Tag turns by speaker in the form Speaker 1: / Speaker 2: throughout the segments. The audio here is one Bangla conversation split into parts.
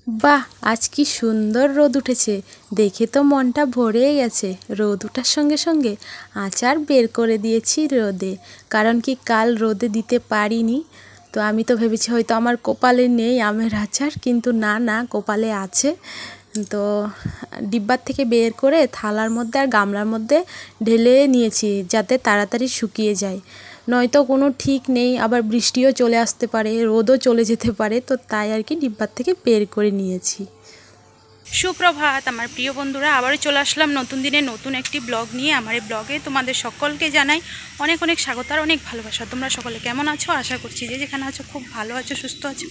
Speaker 1: বাহ, আজ কি সুন্দর রোদ উঠেছে, দেখে তো মনটা ভরে গেছে। রোদ ওঠার সঙ্গে সঙ্গে আচার বের করে দিয়েছি রোদে, কারণ কি কাল রোদে দিতে পারিনি। তো আমি তো ভেবেছি হয়তো আমার কপালে নেই আমের আচার, কিন্তু না না, কপালে আছে। তো ডিব্বার থেকে বের করে থালার মধ্যে আর গামলার মধ্যে ঢেলে নিয়েছি, যাতে তাড়াতাড়ি শুকিয়ে যায়। নয়তো কোনো ঠিক নেই, আবার বৃষ্টিও চলে আসতে পারে, রোদও চলে যেতে পারে। তো তাই আর কি ডিব্বার থেকে বের করে নিয়েছি।
Speaker 2: সুপ্রভাত আমার প্রিয় বন্ধুরা, আবারও চলে আসলাম নতুন দিনে নতুন একটি ব্লগ নিয়ে। আমার এই ব্লগে তোমাদের সকলকে জানাই অনেক অনেক স্বাগত আর অনেক ভালোবাসা। তোমরা সকলে কেমন আছো? আশা করছি যে যেখানে আছো খুব ভালো আছো, সুস্থ আছো।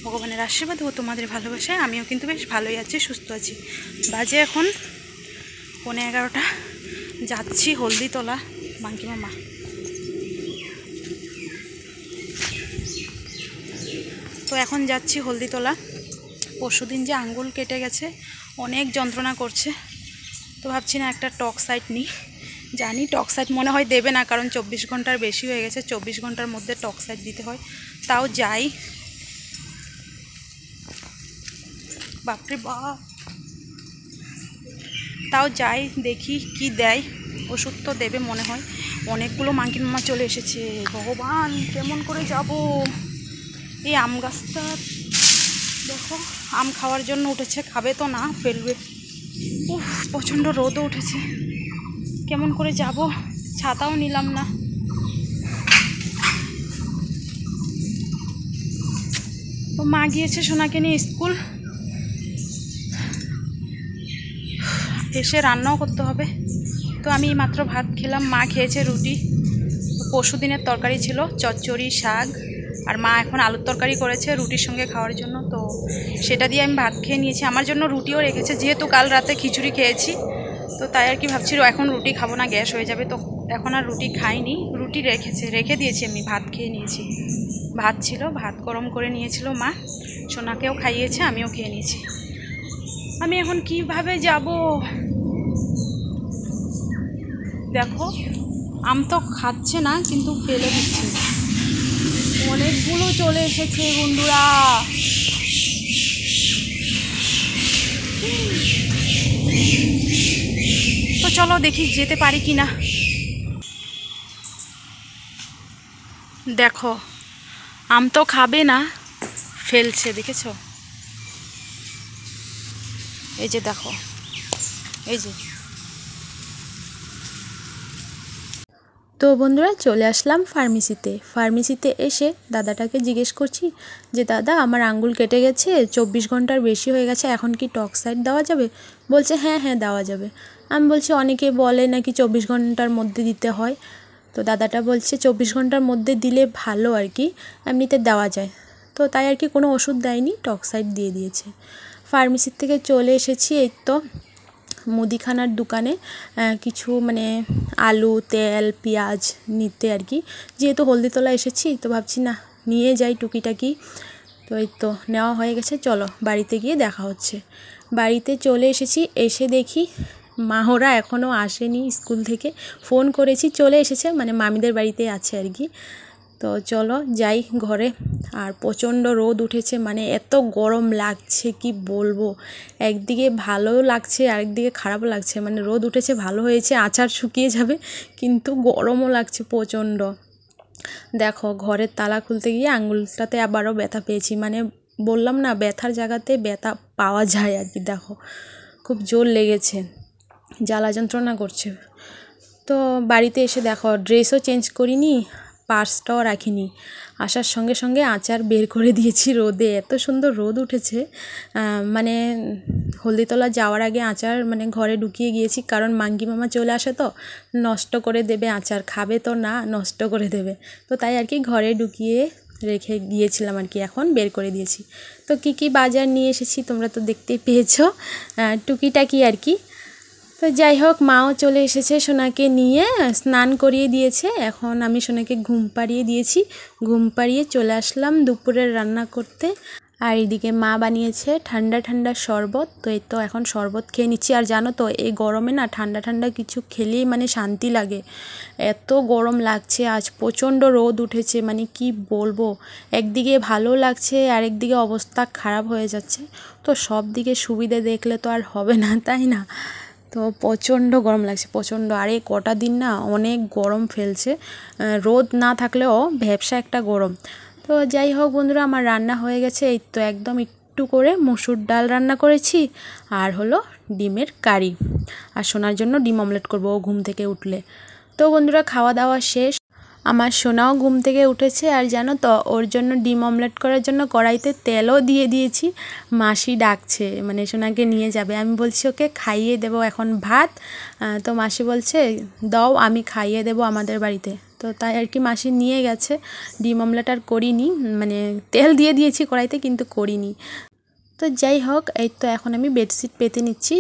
Speaker 2: ভগবানের আশীর্বাদ ও তোমাদের ভালোবাসায় আমিও কিন্তু বেশ ভালোই আছি, সুস্থ আছি। বাজে এখন 11:15, যাচ্ছি হলদিতলা বাঙ্কি মামা। তো এখন যাচ্ছি হলদিতলা। পরশুদিন যে আঙ্গুল কেটে গেছে, অনেক যন্ত্রণা করছে। তো ভাবছি না একটা টক্সাইড নিই। জানি টক্সাইড মনে হয় দেবে না, কারণ 24 ঘন্টার বেশি হয়ে গেছে। 24 ঘন্টার মধ্যে টক্সাইড দিতে হয়। তাও যাই, বাপরে বাপ, তাও যাই দেখি কি দেয়। ওষুধ তো দেবে মনে হয়। অনেকগুলো মাঙ্কি মামা চলে এসেছে। ভগবান, কেমন করে যাব? এই আম গাছটা দেখো, আম খাওয়ার জন্য উঠেছে, খাবে তো না, ফেলবে। উফ, প্রচণ্ড রোদও উঠেছে, কেমন করে যাব? ছাতাও নিলাম না। ও মা গিয়েছে সোনাকে নিয়ে স্কুল, এসে রান্নাও করতে হবে। তো আমি মাত্র ভাত খেলাম, মা খেয়েছে রুটি। পরশু দিনের তরকারি ছিল, চচ্চড়ি, শাক, আর মা এখন আলুর তরকারি করেছে রুটির সঙ্গে খাওয়ার জন্য। তো সেটা দিয়ে আমি ভাত খেয়ে নিয়েছি। আমার জন্য রুটিও রেখেছে, যেহেতু কাল রাতে খিচুড়ি খেয়েছি। তো তাই আর কি ভাবছি এখন রুটি খাবো না, গ্যাস হয়ে যাবে। তো এখন আর রুটি খাইনি, রুটি রেখে দিয়েছি, আমি ভাত খেয়ে নিয়েছি। ভাত ছিল, ভাত গরম করে নিয়েছিল মা, সোনাকেও খাইয়েছে, আমিও খেয়ে নিয়েছি। আমি এখন কিভাবে যাব? দেখো, আম তো খাচ্ছে না, কিন্তু ফেলে দিচ্ছে। অনেকগুলো চলে এসেছে বন্ধুরা। তো চলো দেখি যেতে পারি কি না। দেখো, আম তো খাবে না, ফেলছে, দেখেছো? এই যে দেখো, এই যে।
Speaker 1: তো বন্ধুরা, চলে আসলাম ফার্মেসিতে এসে দাদাটাকে জিজ্ঞেস করছি যে দাদা, আমার আঙ্গুল কেটে গেছে, 24 ঘন্টার বেশি হয়ে গেছে, এখন কি টক্সাইড দেওয়া যাবে? বলছে হ্যাঁ হ্যাঁ, দেওয়া যাবে। আমি বলছি অনেকে বলে নাকি 24 ঘন্টার মধ্যে দিতে হয়। তো দাদাটা বলছে 24 ঘন্টার মধ্যে দিলে ভালো আর কি, এমনিতে দেওয়া যায়। তো তাই আর কি কোনো ওষুধ দেয়নি, টক্সাইড দিয়ে দিয়েছে। ফার্মেসির থেকে চলে এসেছি, এই তো মুদিখানার দোকানে কিছু মানে আলু, তেল, পেঁয়াজ নিতে আর কি। যেহেতু হলদিতলা এসেছি, তো ভাবছি না নিয়ে যাই টুকিটাকি। তো এই তো নেওয়া হয়ে গেছে, চলো বাড়িতে গিয়ে দেখা হচ্ছে। বাড়িতে চলে এসেছি, এসে দেখি মাহরা এখনও আসেনি স্কুল থেকে। ফোন করেছি, চলে এসেছে, মানে মামিদের বাড়িতে আছে আর কি। তো চলো যাই ঘরে। আর প্রচণ্ড রোদ উঠেছে, মানে এত গরম লাগছে কি বলবো। একদিকে ভালোও লাগছে, আরেকদিকে খারাপও লাগছে। মানে রোদ উঠেছে ভালো হয়েছে, আচার শুকিয়ে যাবে, কিন্তু গরমও লাগছে প্রচণ্ড। দেখো, ঘরের তালা খুলতে গিয়ে আঙুলটাতে আবারও ব্যথা পেয়েছি। মানে বললাম না, ব্যথার জায়গাতে ব্যথা পাওয়া যায় আর কি। দেখো, খুব জোর লেগেছে, জ্বালা যন্ত্রণা করছে। তো বাড়িতে এসে দেখো, ড্রেসও চেঞ্জ করিনি, পার্সটাও রাখিনি। আসার সঙ্গে সঙ্গে আচার বের করে দিয়েছি রোদে। এত সুন্দর রোদ উঠেছে, মানে হলদিতলা যাওয়ার আগে আচার মানে ঘরে ঢুকিয়ে গিয়েছি, কারণ মাঙ্কি মামা চলে আসে তো নষ্ট করে দেবে, আচার খাবে তো না, নষ্ট করে দেবে। তো তাই আর কি ঘরে ঢুকিয়ে রেখে গিয়েছিলাম আর কি, এখন বের করে দিয়েছি। তো কি কি বাজার নিয়ে এসেছি তোমরা তো দেখতেই পেয়েছো, টুকিটাকি আর কি। তো যাই হোক, মাও চলে এসেছে সোনাকে নিয়ে, স্নান করিয়ে দিয়েছে। এখন আমি সোনাকে ঘুম পাড়িয়ে দিয়েছি, ঘুম পাড়িয়ে চলে আসলাম দুপুরের রান্না করতে। আর এইদিকে মা বানিয়েছে ঠান্ডা ঠান্ডা শরবত। তো এই তো এখন শরবত খেয়ে নিচ্ছি। আর জানো তো এই গরমে না ঠান্ডা ঠান্ডা কিছু খেলেই মানে শান্তি লাগে। এত গরম লাগছে আজ, প্রচণ্ড রোদ উঠেছে, মানে কি বলবো, একদিকে ভালো লাগছে আর একদিকে অবস্থা খারাপ হয়ে যাচ্ছে। তো সব দিকে সুবিধে দেখলে তো আর হবে না, তাই না? তো প্রচণ্ড গরম লাগছে, প্রচণ্ড। আর এই কটা দিন না অনেক গরম ফেলছে, রোদ না থাকলেও ভ্যাপসা একটা গরম। তো যাই হোক বন্ধুরা, আমার রান্না হয়ে গেছে। এই তো একদম একটু করে মসুর ডাল রান্না করেছি, আর হলো ডিমের কারি, আর সোনার জন্য ডিম অমলেট করবো ও ঘুম থেকে উঠলে। তো বন্ধুরা, খাওয়া দাওয়া শেষ। আমার সোনাও ঘুম থেকে উঠেছে, আর জানো তো ওর জন্য ডিম অমলেট করার জন্য কড়াইতে তেলও দিয়ে দিয়েছি। মাসি ডাকছে, মানে সোনাকে নিয়ে যাবে। আমি বলছি ওকে খাইয়ে দেবো এখন ভাত। তো মাসি বলছে দাও আমি খাইয়ে দেবো আমাদের বাড়িতে। তো তাই আর কি মাসি নিয়ে গেছে। ডিম অমলেট আর করিনি, মানে তেল দিয়ে দিয়েছি কড়াইতে কিন্তু করিনি। তো যাই হোক, এই তো এখন আমি বেডশিট পেতে নিচ্ছি।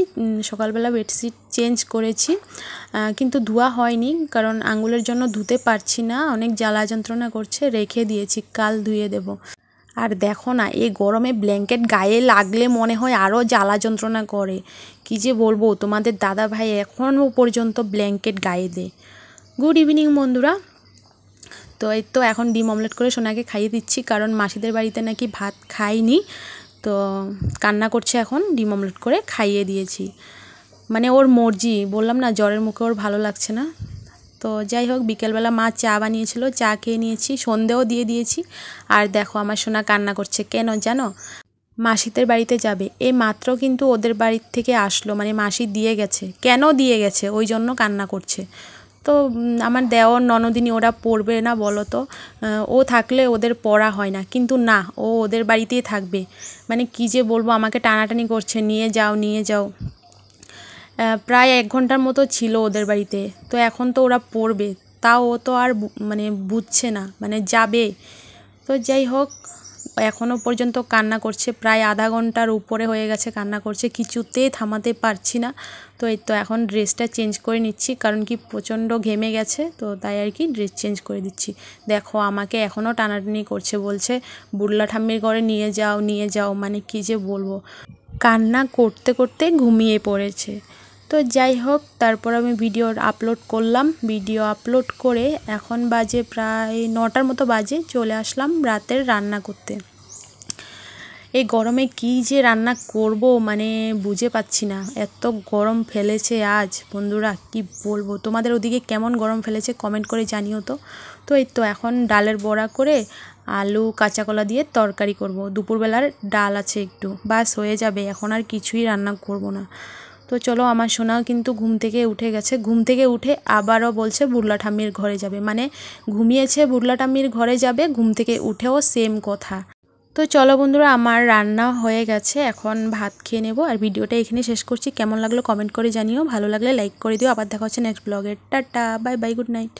Speaker 1: সকালবেলা বেডশিট চেঞ্জ করেছি, কিন্তু ধোয়া হয়নি, কারণ আঙুলের জন্য ধুতে পারছি না, অনেক জ্বালা যন্ত্রণা করছে, রেখে দিয়েছি, কাল ধুয়ে দেব। আর দেখো না, এই গরমে ব্ল্যাঙ্কেট গায়ে লাগলে মনে হয় আরও জ্বালা যন্ত্রণা করে। কী যে বলবো, তোমাদের দাদা ভাই এখনও পর্যন্ত ব্ল্যাঙ্কেট গায়ে দেয়। গুড ইভিনিং বন্ধুরা। তো এই তো এখন ডিম অমলেট করে সোনাকে খাইয়ে দিচ্ছি, কারণ মাসিদের বাড়িতে নাকি ভাত খাইনি, তো কান্না করছে, এখন ডিম অমলেট করে খাইয়ে দিয়েছি। মানে ওর মর্জি, বললাম না জ্বরের মুখে ওর ভালো লাগছে না। তো যাই হোক, বিকেলবেলা মা চা বানিয়েছিল, চা খেয়ে নিয়েছি, সন্ধেও দিয়ে দিয়েছি। আর দেখো আমার সোনা কান্না করছে, কেন জানো? মাসিদের বাড়িতে যাবে, এই মাত্র কিন্তু ওদের বাড়ির থেকে আসলো, মানে মাসি দিয়ে গেছে, কেন দিয়ে গেছে ওই জন্য কান্না করছে। তো আমার দেওর ননদিনী ওরা পড়বে না বলো তো? ও থাকলে ওদের পড়া হয় না, কিন্তু না, ও ওদের বাড়িতেই থাকবে। মানে কি যে বলবো, আমাকে টানাটানি করছে, নিয়ে যাও নিয়ে যাও। প্রায় 1 ঘন্টার মতো ছিল ওদের বাড়িতে। তো এখন তো ওরা পড়বে, তাও ও তো আর মানে বুঝছে না, মানে যাবে। তো যাই হোক, এখনও পর্যন্ত কান্না করছে, প্রায় আধা ঘন্টার উপরে হয়ে গেছে কান্না করছে, কিছুতেই থামাতে পারছি না। তো এই তো এখন ড্রেসটা চেঞ্জ করে নিচ্ছি, কারণ কি প্রচণ্ড ঘেমে গেছে, তো তাই আর কি ড্রেস চেঞ্জ করে দিচ্ছি। দেখো আমাকে এখনও টানাটানি করছে, বলছে বুড়লা ঠাম্মির ঘরে নিয়ে যাও নিয়ে যাও, মানে কি যে বলবো, কান্না করতে করতে ঘুমিয়ে পড়েছে। তো যাই হোক, তারপর আমি ভিডিও আপলোড করলাম, ভিডিও আপলোড করে এখন বাজে প্রায় 9টার মতো বাজে, চলে আসলাম রাতের রান্না করতে। এই গরমে কি যে রান্না করব মানে বুঝে পাচ্ছি না, এত গরম ফেলেছে আজ বন্ধুরা, কি বলবো। তোমাদের ওদিকে কেমন গরম ফেলেছে কমেন্ট করে জানিও তো। তো এই তো এখন ডালের বড়া করে আলু কাঁচা কলা দিয়ে তরকারি করব, দুপুরবেলার ডাল আছে একটু, বাস হয়ে যাবে, এখন আর কিছুই রান্না করব না। তো চলো, আমার সোনাও কিন্তু ঘুম থেকে উঠে গেছে, ঘুম থেকে উঠে আবারও বলছে বুড়লা ঠাম্মির ঘরে যাবে, মানে ঘুমিয়েছে বুড়লা ঠাম্মির ঘরে যাবে, ঘুম থেকে উঠেও সেম কথা। তো চলো বন্ধুরা, আমার রান্না হয়ে গেছে, এখন ভাত খেয়ে নেব। আর ভিডিওটা এখানে শেষ করছি, কেমন লাগলো কমেন্ট করে জানিও, ভালো লাগলে লাইক করে দিও। আবার দেখা হচ্ছে নেক্সট ব্লগে। Tata, bye bye, good night.